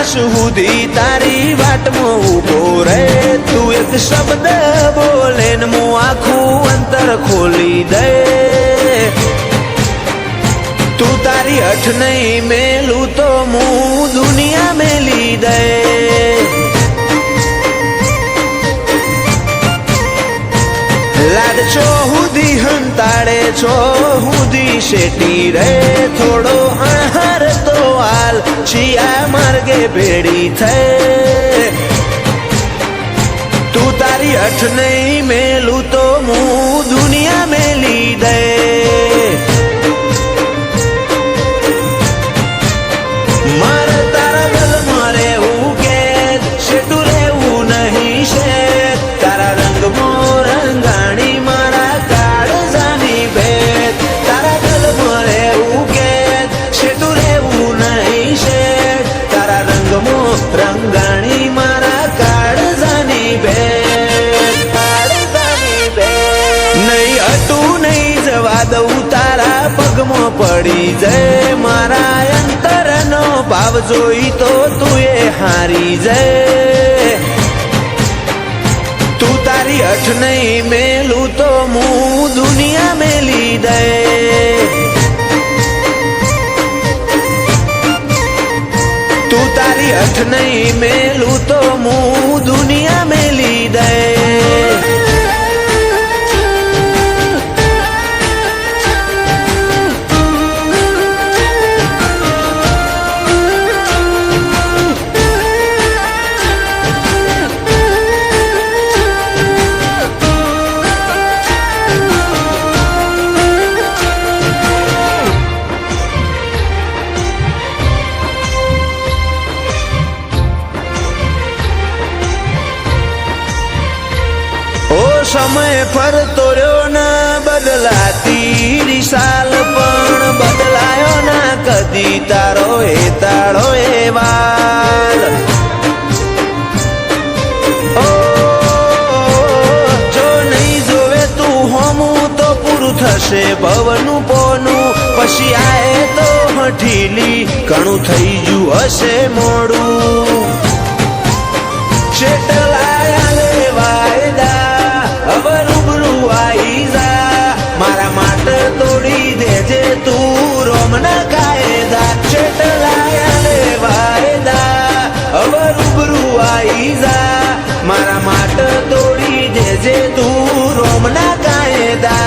શ્વાસ સુધી તારી વાટમાં ઊભો રહે તું એક શબ્દ બોલે ને હું આખું અંતર ખોલી દે તું તારી હઠ નહીં મેલું તો હું દુનિયા મેલી દે લાડ છો હુદી હંતાડે છો હુદી શેટી રે થોડો અણહર તો હાલ છિયા માર્ગે ભેડી થઈ તું તારી હઠ નહીં મેલું તો હું દુનિયા મેલી દે મારે તારા ગલમાં રહેવું કે શેટું રહેવું નહીં છે તારા રંગમાં રંગાણી મારા કાળજાની ભેદ તારા ગલમાં રહેવું કે શેટું રહેવું નહીં છે તારા રંગમાં રંગાણી મારા કાળજાની ભેદ નહીં હટું નહીં જવા દઉં તારા પગમાં પડી જાય મારા અંતરનો ભાવ જોઈ તો તું એ હારી જાય તું તારી હઠ નહીં મેલું તો હું દુનિયા મેલી દે તું તારી હઠ નહીં મેલું તો હું દુનિયા મેલી દે સમય ફરતો રહ્યો ના બદલાતી દિશાલ પણ બદલાયો ના કદી તારો એ તાળો એ વાલ જો નહીં જોવે તું હોમું તો પૂરું થશે ભવનું પોનું પછી આએ તો હઠીલી ઘણું થઈ ગયું હશે મોડું શેટલાયા લેવાયદા હવે રૂબરૂ આઈ જા મારા માટે તોડી દેજે તું રોમના કાયદા છેટલાયા લેવાયદા હવે રૂબરૂ આઈ જા મારા માટે તોડી દેજે તું રોમના કાયદા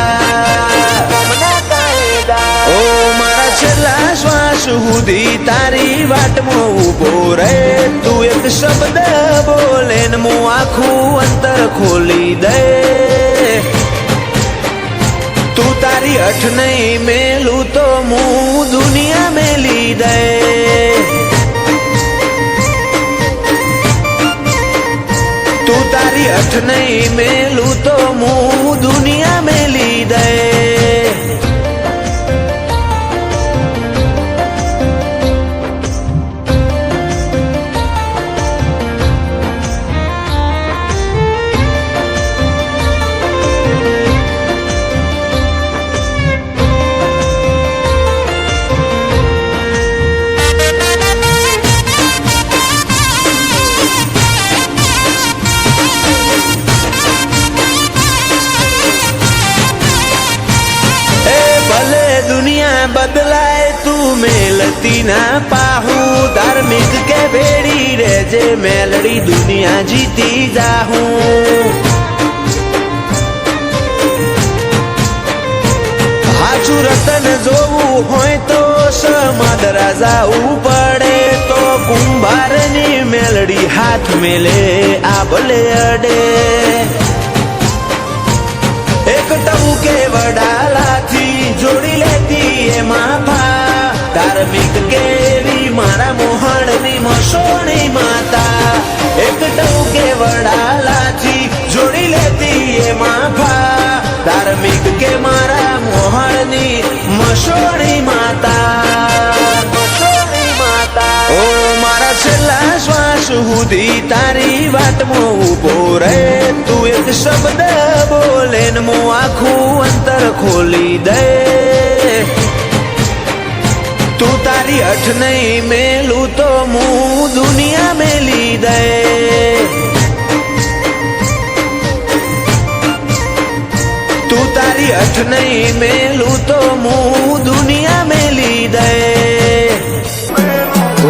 ઓ મારા છેલ્લા શ્વાસ સુધી તારી વાટમાં ઊભો રહે તું એક શબ્દ બોલે ને હું આખું અંતર ખોલી દે તું તારી હઠ નહીં મેલું તો હું દુનિયા મેલી દે તું તારી હઠ નહીં મેલું તો હું દુનિયા મેલી દે बदलाए तू मेलती ना पाहूं धार्मिक के भेड़ी रेजे मेलड़ी दुनिया जीती जाहूं हाचू रतन जोवू होय तो समादरा जावू पड़े तो कुंभार नी मेलड़ी हाथ मेले आ भले अडे एक टबू के वडाला थी जोड़ी लेती है माफा धार्मिक केरी मारा मोहनी मसोनी माता एक टबू के वडाला थी जोड़ी लेती है माफा धार्मिक के मारा मोहनी मसोनी माता ओ मारा छेल्ला श्वास સુધી તારી વાટમાં ઊભો રહે તું એક શબ્દ બોલે ને હું આખું અંતર ખોલી દે તું તારી તારી અઠ નહીં મેલું તો હું દુનિયા મેલી દે. તું તારી અઠ નહીં મેલું તો હું દુનિયા મેલી દે.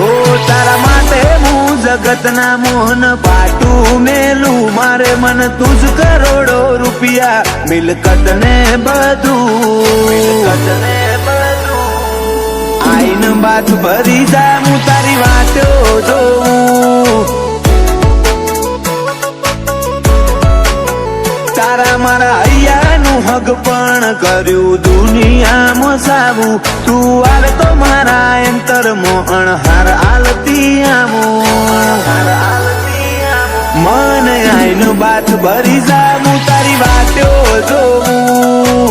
ઓ તારા માટે હું જગતના મોહન પાટું મેલું. મારે મન તુજ કરોડો રૂપિયા મિલકત ને બધું. આઈન બાથ ભરી જા હું તારી વાટો જોઉં. તારા મારા હૈયાનું હક પણ કર્યું દુનિયામાં સાવું. તું આવે તો મારા અંતર મોહન હાર આલતી આવું. મન આઈન બાથ ભરી જા હું તારી વાટો જોઉં.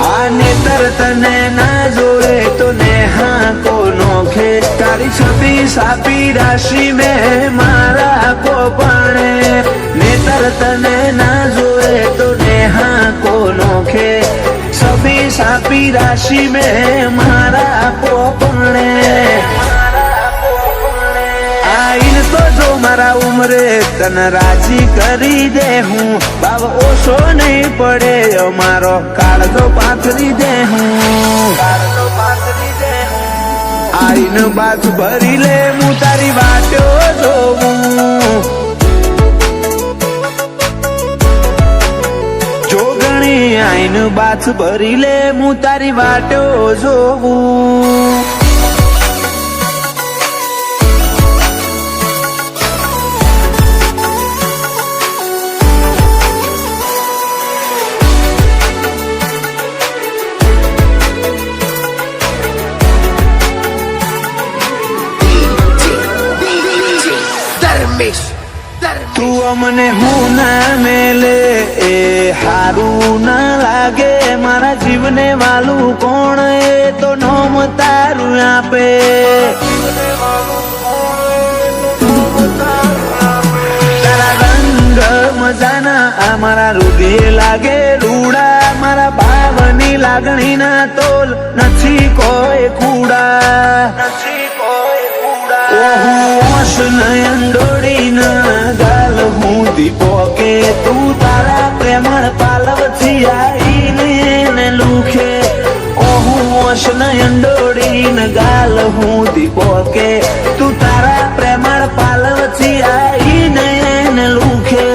આને તને ના જોડે તો નેહા કો નોખે. તારી છબી સાપી રાશિ મેં મારા કો પણ ને તને ના જોડે તો નેહા કો નોખે. છબી સાપી રાશિ મેં મારા કો પણ આઈન તો જો મારા ઉમરે તને રાજી કરી દે હું. ભાવ ઓછો નહીં પડે મારો કાળજો પાથરી દે હું. આઈન બાથ ભરી લે હું તારી વાટો જોઉં. જોગણી આઈન બાથ ભરી લે હું તારી વાટો જોઉં. તું અમને હું ના મેલે એ હારું ના લાગે. મારા જીવને વાલું કોણ એ તો નોમ તારું આપે. તારા રંગ મજાના મારા હૃદય લાગે રૂડા. મારા ભાવની લાગણી ના તોલ નથી કોઈ કુડા. નયન દોડીના ગાલ હું દીપો કે તું તારા પ્રેમળ પાલવથી આઈને લુખે. ઓહું નયન દોડીને ગાલ હું દીપો કે તું તારા પ્રેમળ પાલવથી આઈને લુખે.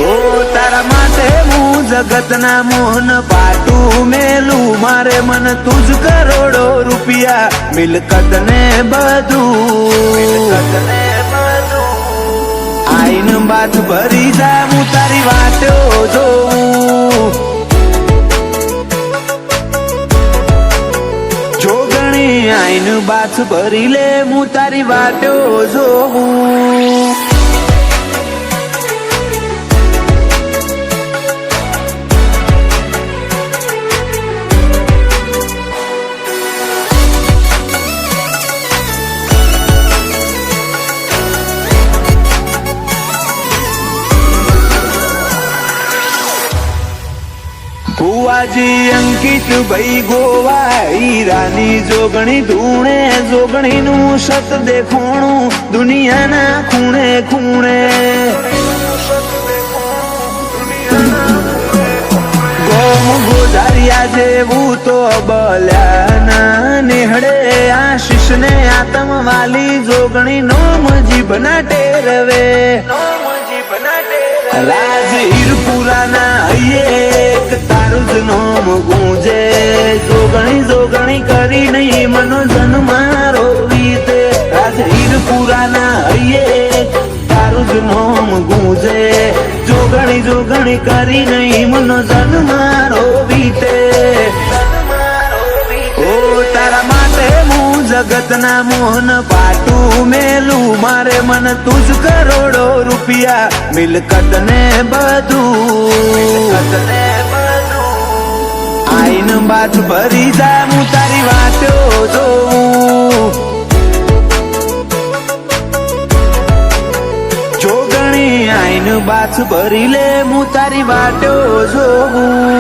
ઓ તારા માટે હું જગતના મોહન પાટું મેલું. મારે મન તુજ કરોડો રૂપિયા મિલકત ને બધું. આઈન બાથ ભરી જા હું તારી વાટો જોઉં. જોગણી આઈન બાથ ભરી લે હું તારી વાટો જોઉં. ભુવાજી અંકિત ભાઈ ગોવા હીરાની જોગણી ધૂણે. જોગણી નું સત દેખોણું દુનિયાના ખૂણે ખૂણે. ગોમ ગોધારિયા જેવું તો બલ્યાના નેહડે. આશીષ ને આતમ વાલી જોગણી નોમ જીભના ટેરવે. રાજ હીરપુરાના એક તારું જ નોમ ગુંજે. જોગણી જોગણી કરી નહીં મનો જન્મારો વીતે. રાજ હીરપુરાના એક તારું જ નોમ ગુંજે. જોગણી જોગણી કરી નહીં મનો જન્મારો વીતે. ઓ તારા માટે હું જગતના મોહન પાટું મેલું. મારે મન તુજ કરોડો રૂપિયા મિલકત ને બધું. આઈન બાથ ભરી જા હું તારી વાટો જોઉં. જોગણી આઈન બાથ ભરી લે હું તારી વાટો જોઉં.